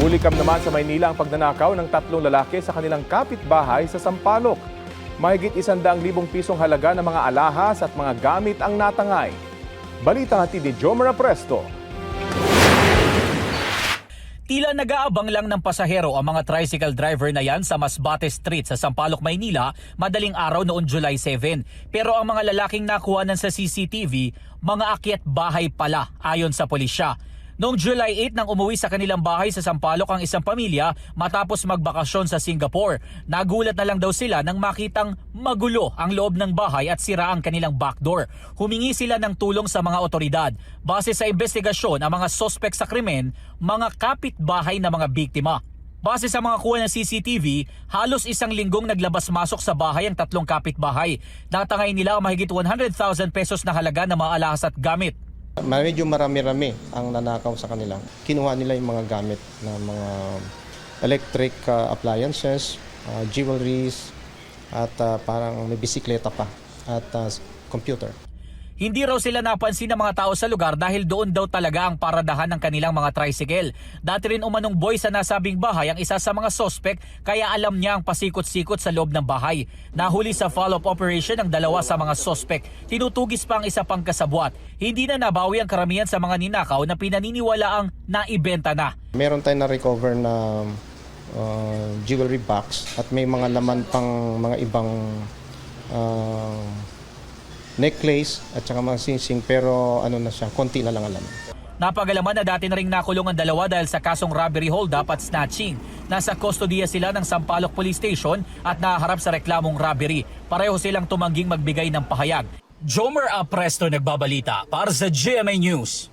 Bulikam naman sa Maynila ang pagnanakaw ng 3 lalaki sa kanilang kapitbahay sa Sampaloc. Mahigit 100,000 pisong halaga ng mga alahas at mga gamit ang natangay. Balita hatid ni Jomar Presto. Tila nag-aabang lang ng pasahero ang mga tricycle driver na yan sa Masbate Street sa Sampaloc, Maynila madaling araw noong July 7. Pero ang mga lalaking nakuhanan sa CCTV, mga akyat bahay pala ayon sa pulisya. Noong July 8 nang umuwi sa kanilang bahay sa Sampaloc ang isang pamilya matapos magbakasyon sa Singapore. Nagulat na lang daw sila nang makitang magulo ang loob ng bahay at sira ang kanilang backdoor. Humingi sila ng tulong sa mga otoridad. Base sa investigasyon, ang mga sospek sa krimen, mga kapitbahay na mga biktima. Base sa mga kuha ng CCTV, halos isang linggong naglabas-masok sa bahay ang 3 kapitbahay. Natangay nila ang mahigit 100,000 pesos na halaga ng mga alahas at gamit. Medyo marami-rami ang nanakaw sa kanila. Kinuha nila yung mga gamit na mga electric appliances, jewelries, at parang may bisikleta pa at computer. Hindi raw sila napansin ng mga tao sa lugar dahil doon daw talaga ang paradahan ng kanilang mga tricycle. Dati rin umanong boy sa nasabing bahay ang isa sa mga sospek kaya alam niya ang pasikot-sikot sa loob ng bahay. Nahuli sa follow-up operation ang 2 sa mga sospek. Tinutugis pa ang isa pang kasabwat. Hindi na nabawi ang karamihan sa mga ninakaw na pinaniniwalaang naibenta na. Meron tayong na-recover na jewelry box at may mga laman pang mga ibang necklace at saka mga singsing pero ano na siya, konti na lang alam. Napagalaman na dati na ring nakulong ang 2 dahil sa kasong robbery hold-up at snatching. Nasa kustodiya sila ng Sampaloc Police Station at naharap sa reklamong robbery. Pareho silang tumangging magbigay ng pahayag. Jomar Presto nagbabalita para sa GMA News.